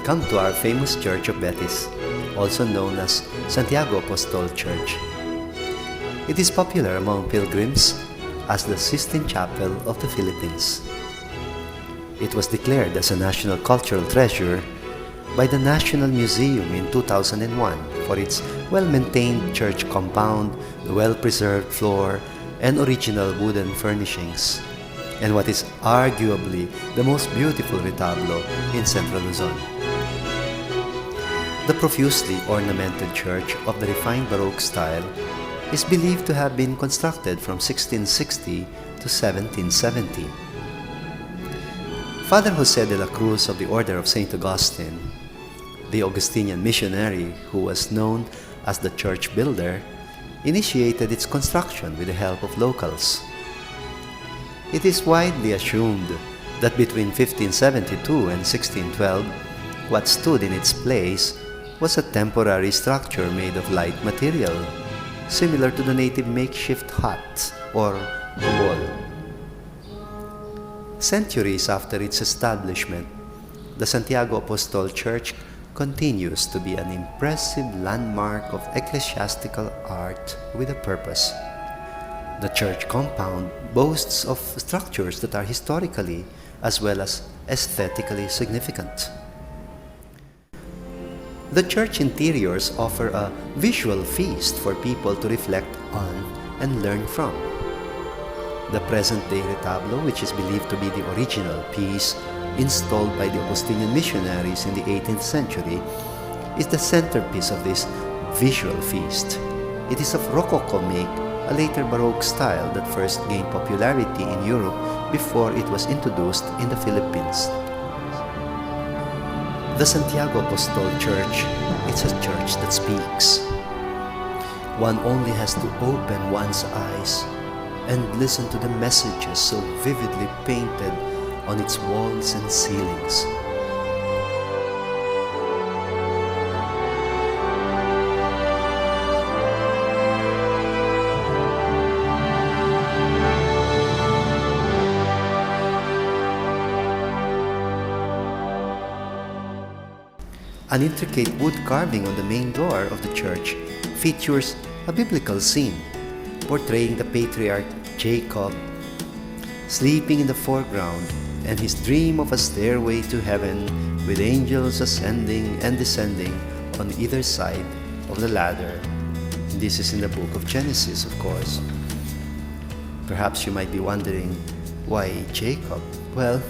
Welcome to our famous Church of Betis, also known as Santiago Apostol Church. It is popular among pilgrims as the Sistine Chapel of the Philippines. It was declared as a national cultural treasure by the National Museum in 2001 for its well-maintained church compound, well-preserved floor, and original wooden furnishings, and what is arguably the most beautiful retablo in Central Luzon. The profusely ornamented church of the refined Baroque style is believed to have been constructed from 1660 to 1770. Father Jose de la Cruz of the Order of St. Augustine, the Augustinian missionary who was known as the church builder, initiated its construction with the help of locals. It is widely assumed that between 1572 and 1612, what stood in its place was a temporary structure made of light material, similar to the native makeshift hut or wall. Centuries after its establishment, the Santiago Apostol Church continues to be an impressive landmark of ecclesiastical art with a purpose. The church compound boasts of structures that are historically as well as aesthetically significant. The church interiors offer a visual feast for people to reflect on and learn from. The present-day retablo, which is believed to be the original piece installed by the Augustinian missionaries in the 18th century, is the centerpiece of this visual feast. It is of Rococo make, a later Baroque style that first gained popularity in Europe before it was introduced in the Philippines. The Santiago Apostol Church is a church that speaks. One only has to open one's eyes and listen to the messages so vividly painted on its walls and ceilings. An intricate wood carving on the main door of the church features a biblical scene portraying the patriarch Jacob sleeping in the foreground and his dream of a stairway to heaven with angels ascending and descending on either side of the ladder. This is in the book of Genesis, of course. Perhaps you might be wondering, why Jacob? Well,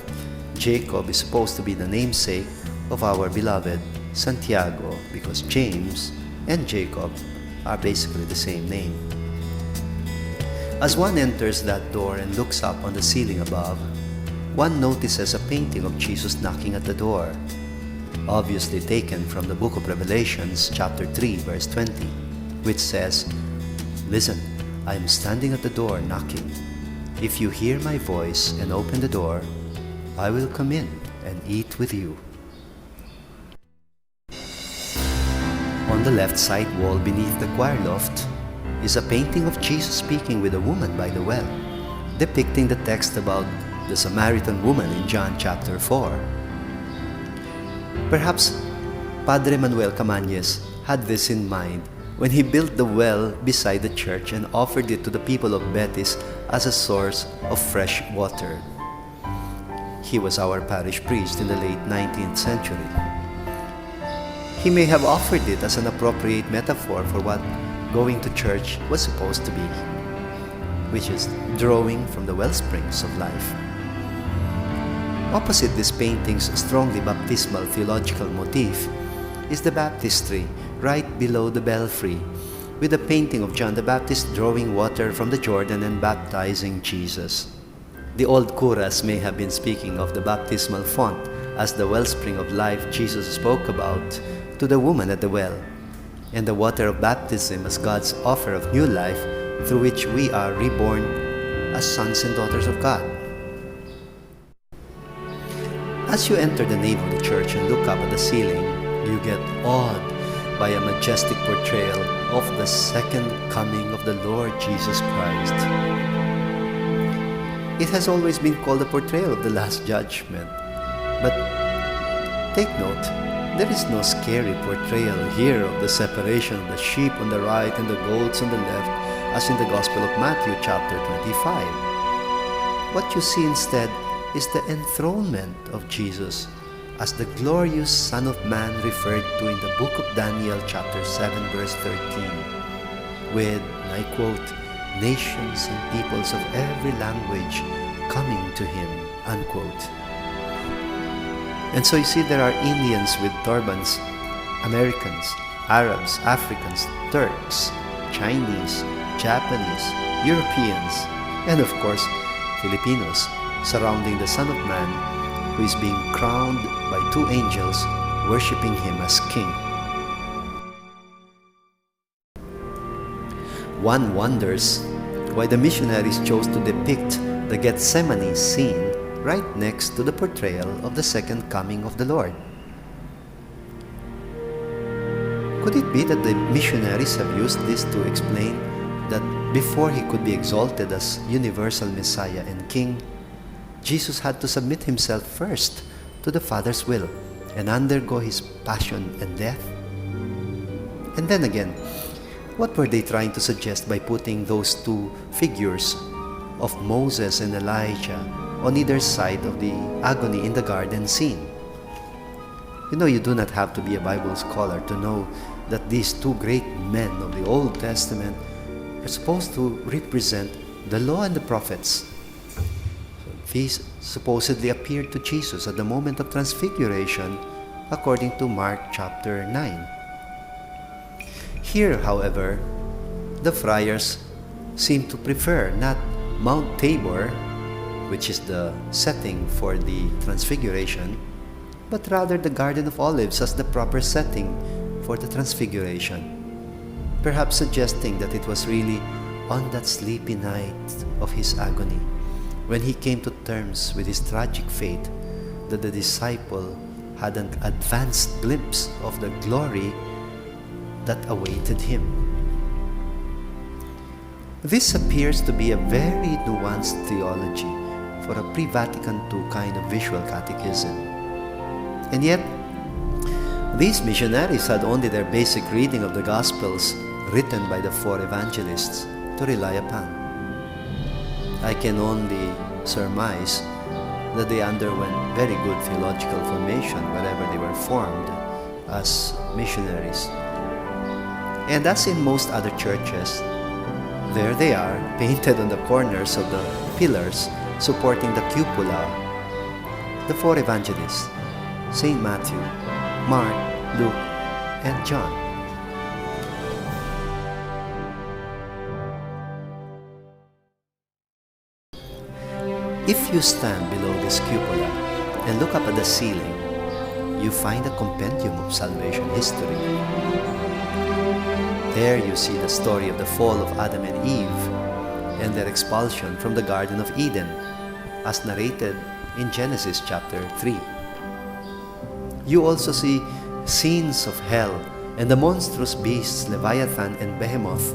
Jacob is supposed to be the namesake of our beloved Santiago, because James and Jacob are basically the same name. As one enters that door and looks up on the ceiling above, one notices a painting of Jesus knocking at the door, obviously taken from the book of Revelations, chapter 3, verse 20, which says, "Listen, I am standing at the door knocking. If you hear my voice and open the door, I will come in and eat with you." On the left side wall beneath the choir loft is a painting of Jesus speaking with a woman by the well, depicting the text about the Samaritan woman in John chapter 4. Perhaps Padre Manuel Camañez had this in mind when he built the well beside the church and offered it to the people of Betis as a source of fresh water. He was our parish priest in the late 19th century. He may have offered it as an appropriate metaphor for what going to church was supposed to be, which is drawing from the wellsprings of life. Opposite this painting's strongly baptismal theological motif is the baptistry right below the belfry, with a painting of John the Baptist drawing water from the Jordan and baptizing Jesus. The old curas may have been speaking of the baptismal font as the wellspring of life Jesus spoke about to the woman at the well, and the water of baptism as God's offer of new life through which we are reborn as sons and daughters of God. As you enter the nave of the church and look up at the ceiling, you get awed by a majestic portrayal of the second coming of the Lord Jesus Christ. It has always been called a portrayal of the Last Judgment, but take note, There is no scary portrayal here of the separation of the sheep on the right and the goats on the left, as in the Gospel of Matthew chapter 25. What you see instead is the enthronement of Jesus as the glorious Son of Man referred to in the book of Daniel chapter 7 verse 13, with, and I quote, nations and peoples of every language coming to him, unquote. And so you see there are Indians with turbans, Americans, Arabs, Africans, Turks, Chinese, Japanese, Europeans, and of course, Filipinos surrounding the Son of Man, who is being crowned by two angels worshipping him as king. One wonders why the missionaries chose to depict the Gethsemane scene right next to the portrayal of the second coming of the Lord. Could it be that the missionaries have used this to explain that before he could be exalted as universal Messiah and King, Jesus had to submit himself first to the Father's will and undergo his passion and death? And then again, what were they trying to suggest by putting those two figures of Moses and Elijah on either side of the agony in the garden scene? You know, you do not have to be a Bible scholar to know that these two great men of the Old Testament are supposed to represent the law and the prophets. These supposedly appeared to Jesus at the moment of transfiguration, according to Mark chapter 9. Here, however, the friars seem to prefer not Mount Tabor, which is the setting for the transfiguration, but rather the Garden of Olives as the proper setting for the transfiguration, perhaps suggesting that it was really on that sleepy night of his agony, when he came to terms with his tragic fate, that the disciple had an advanced glimpse of the glory that awaited him. This appears to be a very nuanced theology for a pre-Vatican II kind of visual catechism. And yet, these missionaries had only their basic reading of the Gospels written by the four evangelists to rely upon. I can only surmise that they underwent very good theological formation wherever they were formed as missionaries. And as in most other churches, there they are, painted on the corners of the pillars supporting the cupola, the four evangelists, Saint Matthew, Mark, Luke, and John. If you stand below this cupola and look up at the ceiling, you find a compendium of salvation history. There you see the story of the fall of Adam and Eve and their expulsion from the Garden of Eden, as narrated in Genesis chapter 3. You also see scenes of hell and the monstrous beasts Leviathan and Behemoth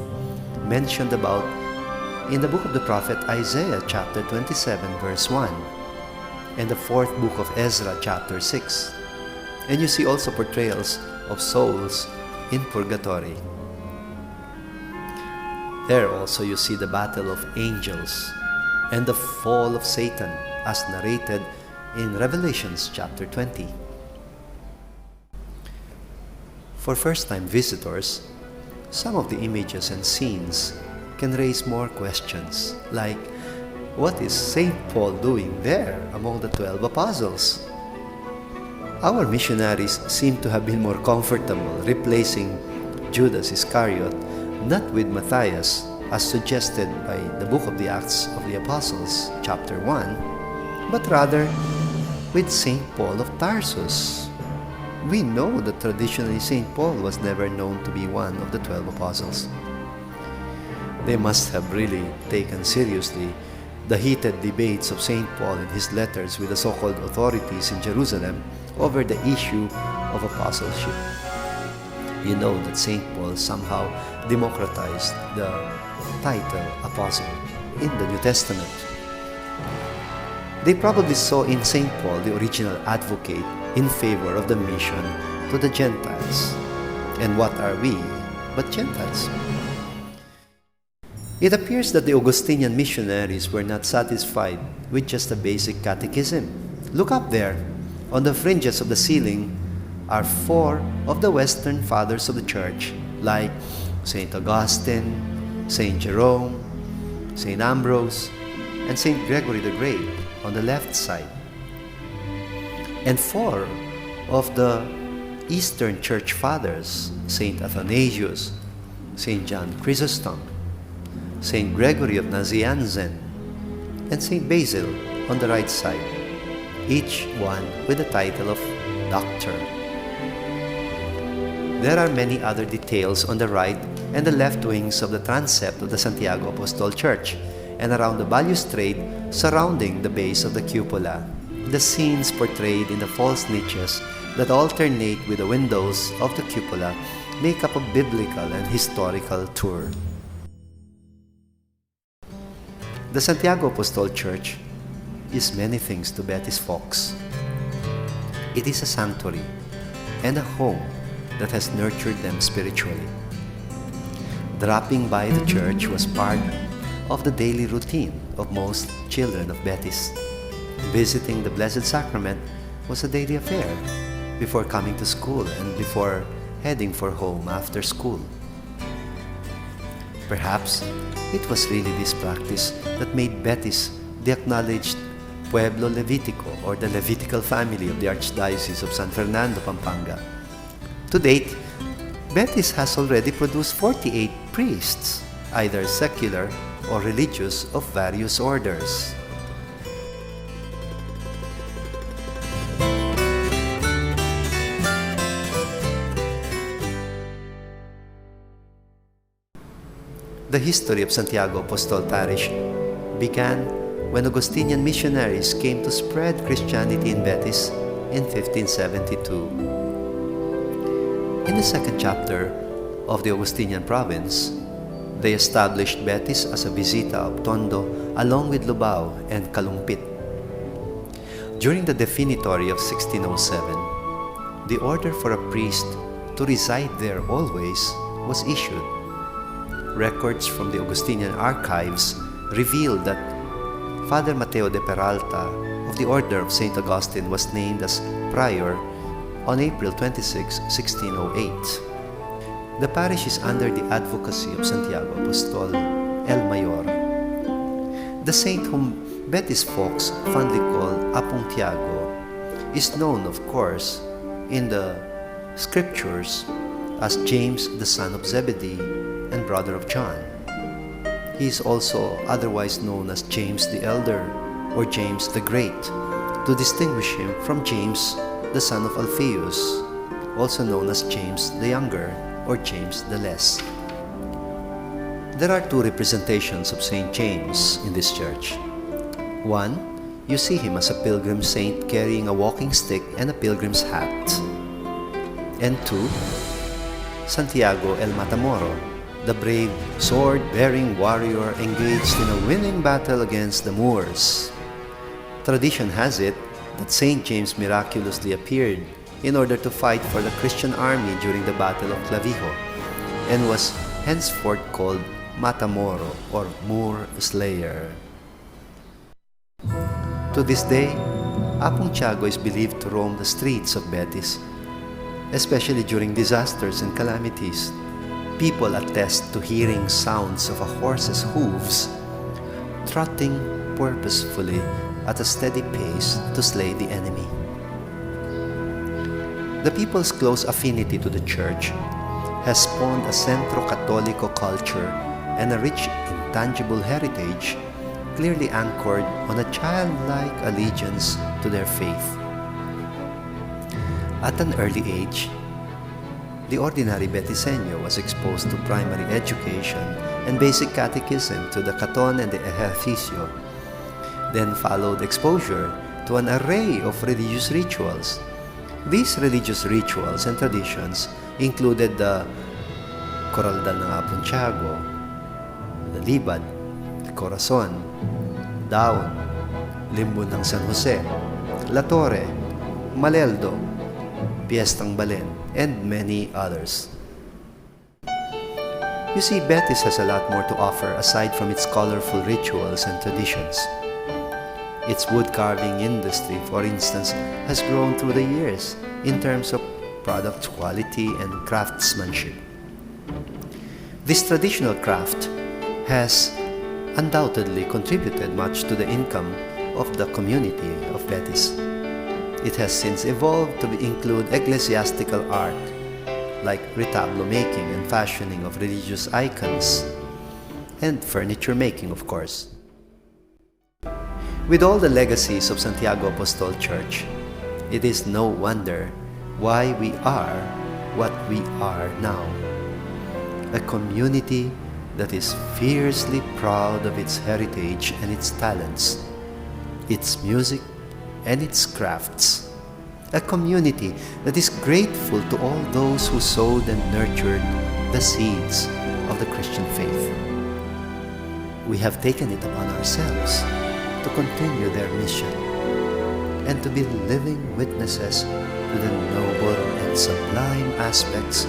mentioned about in the book of the prophet Isaiah chapter 27 verse 1 and the fourth book of Ezra chapter 6. And you see also portrayals of souls in purgatory. There also you see the battle of angels and the fall of Satan as narrated in Revelations chapter 20. For first-time visitors, some of the images and scenes can raise more questions, like, what is St. Paul doing there among the 12 apostles? Our missionaries seem to have been more comfortable replacing Judas Iscariot not with Matthias, as suggested by the book of the Acts of the Apostles, chapter 1, but rather with St. Paul of Tarsus. We know that traditionally St. Paul was never known to be one of the 12 apostles. They must have really taken seriously the heated debates of St. Paul in his letters with the so-called authorities in Jerusalem over the issue of apostleship. You know that St. Paul somehow democratized the title apostle in the New Testament. They probably saw in St. Paul the original advocate in favor of the mission to the Gentiles. And what are we but Gentiles? It appears that the Augustinian missionaries were not satisfied with just a basic catechism. Look up there. On the fringes of the ceiling are 4 of the Western Fathers of the Church, like St. Augustine, St. Jerome, St. Ambrose, and St. Gregory the Great on the left side. And 4 of the Eastern Church Fathers, St. Athanasius, St. John Chrysostom, St. Gregory of Nazianzen, and St. Basil on the right side, each one with the title of Doctor. There are many other details on the right and the left wings of the transept of the Santiago Apostol Church and around the balustrade surrounding the base of the cupola. The scenes portrayed in the false niches that alternate with the windows of the cupola make up a biblical and historical tour. The Santiago Apostol Church is many things to Betis folks. It is a sanctuary and a home that has nurtured them spiritually. Dropping by the church was part of the daily routine of most children of Betis. Visiting the Blessed Sacrament was a daily affair before coming to school and before heading for home after school. Perhaps it was really this practice that made Betis the acknowledged Pueblo Levitico, or the Levitical family of the Archdiocese of San Fernando, Pampanga. To date, Betis has already produced 48 priests, either secular or religious of various orders. The history of Santiago Apostol Parish began when Augustinian missionaries came to spread Christianity in Betis in 1572. In the second chapter of the Augustinian province, they established Betis as a visita of Tondo along with Lubao and Kalumpit. During the definitory of 1607, the order for a priest to reside there always was issued. Records from the Augustinian archives reveal that Father Mateo de Peralta of the Order of St. Augustine was named as prior on April 26, 1608. The parish is under the advocacy of Santiago Apostol El Mayor. The saint whom Betis folks fondly call Apong Tiago is known, of course, in the scriptures as James, the son of Zebedee and brother of John. He is also otherwise known as James the Elder or James the Great, to distinguish him from James, the son of Alphaeus, also known as James the Younger or James the Less. There are 2 representations of Saint James in this church. One, you see him as a pilgrim saint carrying a walking stick and a pilgrim's hat. And 2, Santiago el Matamoro, the brave sword-bearing warrior engaged in a winning battle against the Moors. Tradition has it that Saint James miraculously appeared in order to fight for the Christian army during the Battle of Clavijo and was henceforth called Matamoro or Moor Slayer. To this day, Apong Tiago is believed to roam the streets of Betis, especially during disasters and calamities. People attest to hearing sounds of a horse's hooves trotting purposefully at a steady pace to slay the enemy. The people's close affinity to the church has spawned a Centro Católico culture and a rich intangible heritage clearly anchored on a childlike allegiance to their faith. At an early age, the ordinary Betiseño was exposed to primary education and basic catechism to the Caton and the Ejercicio. Then followed exposure to an array of religious rituals. These religious rituals and traditions included the Coraldal ng Apong Tiago, the Libad, the Corazon, Daon, Limbo ng San Jose, La Torre, Maleldo, Piestang Balen, and many others. You see, Betis has a lot more to offer aside from its colorful rituals and traditions. Its wood carving industry, for instance, has grown through the years in terms of product quality and craftsmanship. This traditional craft has undoubtedly contributed much to the income of the community of Betis. It has since evolved to include ecclesiastical art, like retablo making and fashioning of religious icons, and furniture making, of course. With all the legacies of Santiago Apostol Church, it is no wonder why we are what we are now. A community that is fiercely proud of its heritage and its talents, its music and its crafts. A community that is grateful to all those who sowed and nurtured the seeds of the Christian faith. We have taken it upon ourselves to continue their mission and to be living witnesses to the noble and sublime aspects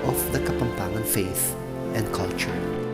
of the Kapampangan faith and culture.